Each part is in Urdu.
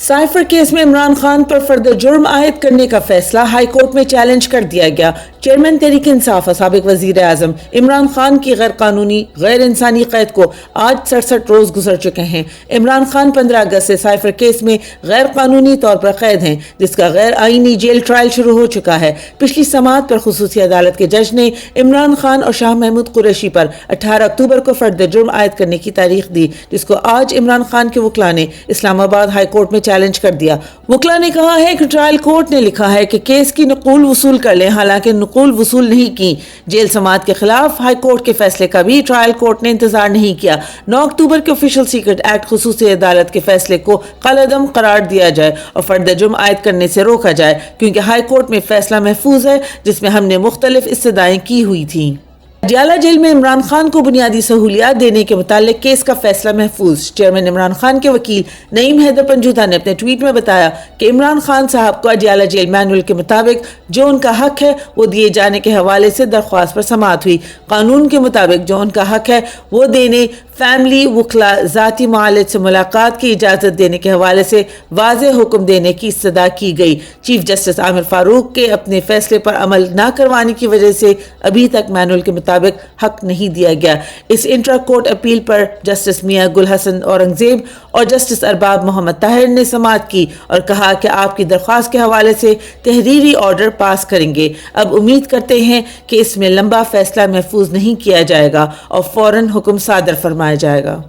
سائفر کیس میں عمران خان پر فرد جرم عائد کرنے کا فیصلہ ہائی کورٹ میں چیلنج کر دیا گیا۔ چیئرمین تحریک انصاف اور سابق وزیر اعظم عمران خان کی غیر قانونی غیر انسانی قید کو آج 67 روز گزر چکے ہیں۔ عمران خان 15 اگست سے سائفر کیس میں غیر قانونی طور پر قید ہیں، جس کا غیر آئینی جیل ٹرائل شروع ہو چکا ہے۔ پچھلی سماعت پر خصوصی عدالت کے جج نے عمران خان اور شاہ محمود قریشی پر 18 اکتوبر کو فرد جرم عائد کرنے کی تاریخ دی، جس کو آج عمران خان کے وکلاء نے اسلام آباد ہائی کورٹ میں چیلنج کر دیا۔ وکلاء نے کہا ہے کہ ٹرائل کورٹ نے لکھا ہے کہ کیس کی نقول وصول کر لیں، حالانکہ نقول وصول نہیں کی۔ جیل سماعت کے خلاف ہائی کورٹ کے فیصلے کا بھی ٹرائل کورٹ نے انتظار نہیں کیا۔ 9 اکتوبر کے آفیشل سیکرٹ ایکٹ خصوصی عدالت کے فیصلے کو کالعدم قرار دیا جائے اور فرد جرم عائد کرنے سے روکا جائے، کیونکہ ہائی کورٹ میں فیصلہ محفوظ ہے جس میں ہم نے مختلف استدعائیں کی ہوئی تھیں۔ اڈیالہ جیل میں عمران خان کو بنیادی سہولیات دینے کے متعلق کیس کا فیصلہ محفوظ۔ چیئرمین عمران خان کے وکیل نعیم حیدر پنجوتا نے اپنے ٹویٹ میں بتایا کہ عمران خان صاحب کو اڈیالہ جیل مینول کے مطابق جو ان کا حق ہے وہ دیے جانے کے حوالے سے درخواست پر سماعت ہوئی۔ قانون کے مطابق جو ان کا حق ہے وہ دینے، فیملی، وکلاء، ذاتی معالج سے ملاقات کی اجازت دینے کے حوالے سے واضح حکم دینے کی استدعا کی گئی۔ چیف جسٹس عامر فاروق کے اپنے فیصلے پر عمل نہ کروانے کی وجہ سے ابھی تک مینول کے مطابق حق نہیں دیا گیا۔ اس انٹرا کورٹ اپیل پر جسٹس میاں گل حسن اورنگزیب اور جسٹس ارباب محمد طاہر نے سماعت کی اور کہا کہ آپ کی درخواست کے حوالے سے تحریری آرڈر پاس کریں گے۔ اب امید کرتے ہیں کہ اس میں لمبا فیصلہ محفوظ نہیں کیا جائے گا اور فوراً حکم صادر فرمایا جائے گا۔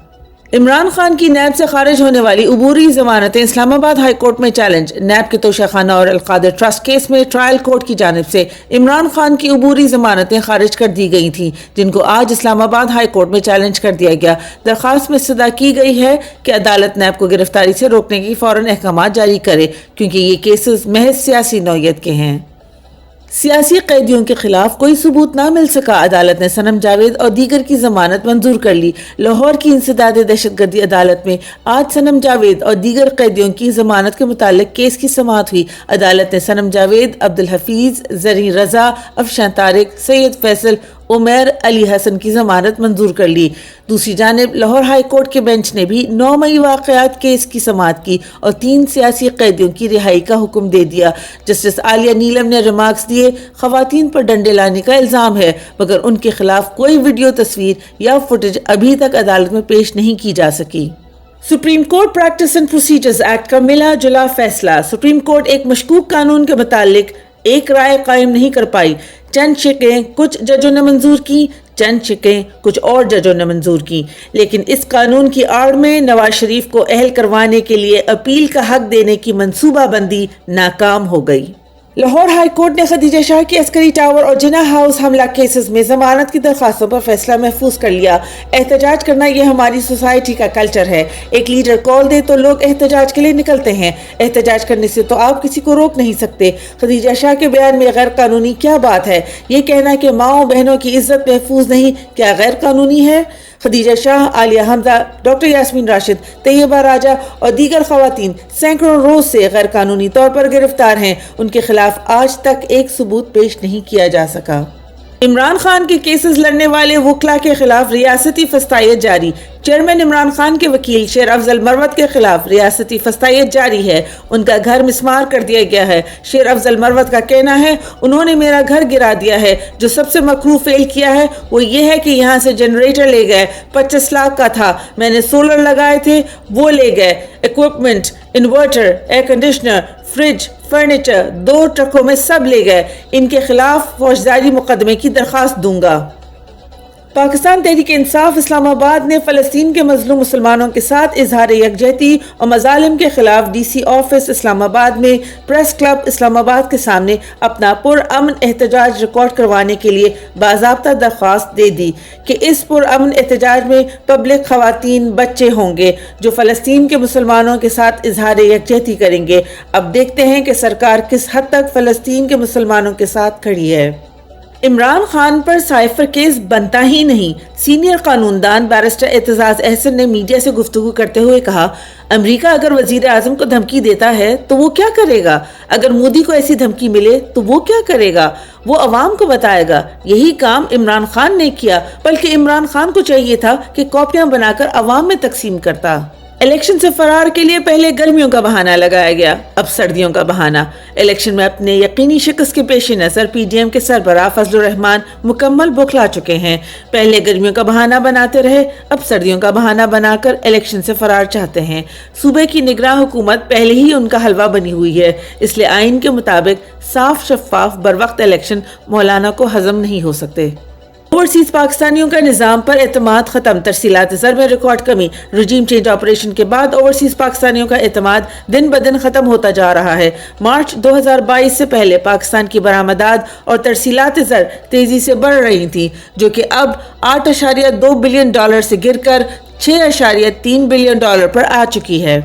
عمران خان کی نیب سے خارج ہونے والی عبوری ضمانتیں اسلام آباد ہائی کورٹ میں چیلنج۔ نیب کے توشہ خانہ اور القادر ٹرسٹ کیس میں ٹرائل کورٹ کی جانب سے عمران خان کی عبوری ضمانتیں خارج کر دی گئی تھیں، جن کو آج اسلام آباد ہائی کورٹ میں چیلنج کر دیا گیا۔ درخواست میں استدعا کی گئی ہے کہ عدالت نیب کو گرفتاری سے روکنے کی فوراً احکامات جاری کرے، کیونکہ یہ کیسز محض سیاسی نوعیت کے ہیں۔ سیاسی قیدیوں کے خلاف کوئی ثبوت نہ مل سکا، عدالت نے صنم جاوید اور دیگر کی ضمانت منظور کر لی۔ لاہور کی انسداد دہشت گردی عدالت میں آج صنم جاوید اور دیگر قیدیوں کی ضمانت کے متعلق کیس کی سماعت ہوئی۔ عدالت نے صنم جاوید، عبدالحفیظ، زرین رضا، افشاں طارق، سید فیصل، عمیر علی حسن کی ضمانت منظور کر لی۔ دوسری جانب لاہور ہائی کورٹ کے بینچ نے بھی 9 مئی واقعات کیس کی سماعت کی اور 3 سیاسی قیدیوں کی رہائی کا حکم دے دیا۔ جسٹس عالیہ نیلم نے ریمارکس دیے، خواتین پر ڈنڈے لانے کا الزام ہے، مگر ان کے خلاف کوئی ویڈیو تصویر یا فوٹیج ابھی تک عدالت میں پیش نہیں کی جا سکی۔ Supreme court practice and procedures act کا ملا جلا فیصلہ۔ سپریم کورٹ ایک مشکوک قانون کے متعلق ایک رائے قائم نہیں کر پائی۔ چند شقیں کچھ ججوں نے منظور کی، چند شقیں کچھ اور ججوں نے منظور کی، لیکن اس قانون کی آڑ میں نواز شریف کو اہل کروانے کے لیے اپیل کا حق دینے کی منصوبہ بندی ناکام ہو گئی۔ لاہور ہائی کورٹ نے خدیجہ شاہ کی عسکری ٹاور اور جناح ہاؤس حملہ کیسز میں ضمانت کی درخواستوں پر فیصلہ محفوظ کر لیا۔ احتجاج کرنا یہ ہماری سوسائٹی کا کلچر ہے۔ ایک لیڈر کال دے تو لوگ احتجاج کے لیے نکلتے ہیں۔ احتجاج کرنے سے تو آپ کسی کو روک نہیں سکتے۔ خدیجہ شاہ کے بیان میں غیر قانونی کیا بات ہے؟ یہ کہنا کہ ماؤں بہنوں کی عزت محفوظ نہیں، کیا غیر قانونی ہے؟ خدیجہ شاہ، عالیہ حمزہ، ڈاکٹر یاسمین راشد، طیبہ راجہ اور دیگر خواتین سینکڑوں روز سے غیر قانونی طور پر گرفتار ہیں۔ ان کے خلاف آج تک ایک ثبوت پیش نہیں کیا جا سکا۔ عمران خان کے کیسز لڑنے والے وکلاء کے خلاف ریاستی فسطائیت جاری۔ چیئرمین عمران خان کے وکیل شیر افضل مروت کے خلاف ریاستی فسطائیت جاری ہے۔ ان کا گھر مسمار کر دیا گیا ہے۔ شیر افضل مروت کا کہنا ہے، انہوں نے میرا گھر گرا دیا ہے۔ جو سب سے مکروہ فعل کیا ہے وہ یہ ہے کہ یہاں سے جنریٹر لے گئے، 25 لاکھ کا تھا، میں نے سولر لگائے تھے وہ لے گئے، equipment, inverter, air conditioner, fridge, furniture 2 ٹرکوں میں سب لے گئے۔ ان کے خلاف فوجداری مقدمے کی درخواست دوں گا۔ پاکستان تحریک انصاف اسلام آباد نے فلسطین کے مظلوم مسلمانوں کے ساتھ اظہار یکجہتی اور مظالم کے خلاف ڈی سی آفس اسلام آباد میں پریس کلب اسلام آباد کے سامنے اپنا پرامن احتجاج ریکارڈ کروانے کے لیے باضابطہ درخواست دے دی کہ اس پرامن احتجاج میں پبلک، خواتین، بچے ہوں گے جو فلسطین کے مسلمانوں کے ساتھ اظہار یکجہتی کریں گے۔ اب دیکھتے ہیں کہ سرکار کس حد تک فلسطین کے مسلمانوں کے ساتھ کھڑی ہے۔ عمران خان پر سائفر کیس بنتا ہی نہیں۔ سینئر قانوندان بیرسٹر اعتزاز احسن نے میڈیا سے گفتگو کرتے ہوئے کہا، امریکہ اگر وزیر اعظم کو دھمکی دیتا ہے تو وہ کیا کرے گا؟ اگر مودی کو ایسی دھمکی ملے تو وہ کیا کرے گا؟ وہ عوام کو بتائے گا۔ یہی کام عمران خان نے کیا، بلکہ عمران خان کو چاہیے تھا کہ کاپیاں بنا کر عوام میں تقسیم کرتا۔ الیکشن سے فرار کے لیے پہلے گرمیوں کا بہانہ لگایا گیا، اب سردیوں کا بہانہ۔ الیکشن میں اپنے یقینی شکست کے پیش نظر پی ڈی ایم کے سربراہ فضل الرحمان مکمل بوکھلا چکے ہیں۔ پہلے گرمیوں کا بہانہ بناتے رہے، اب سردیوں کا بہانہ بنا کر الیکشن سے فرار چاہتے ہیں۔ صوبے کی نگراں حکومت پہلے ہی ان کا حلوہ بنی ہوئی ہے، اس لیے آئین کے مطابق صاف شفاف بروقت الیکشن مولانا کو ہضم نہیں ہو سکتے۔ اوورسیز پاکستانیوں کا نظام پر اعتماد ختم، ترسیلات زر میں ریکارڈ کمی۔ رجیم چینج آپریشن کے بعد اوورسیز پاکستانیوں کا اعتماد دن بدن ختم ہوتا جا رہا ہے۔ مارچ 2022 سے پہلے پاکستان کی برآمدات اور ترسیلات زر تیزی سے بڑھ رہی تھیں، جو کہ اب $8.2 بلین سے گر کر $6.3 بلین پر آ چکی ہے۔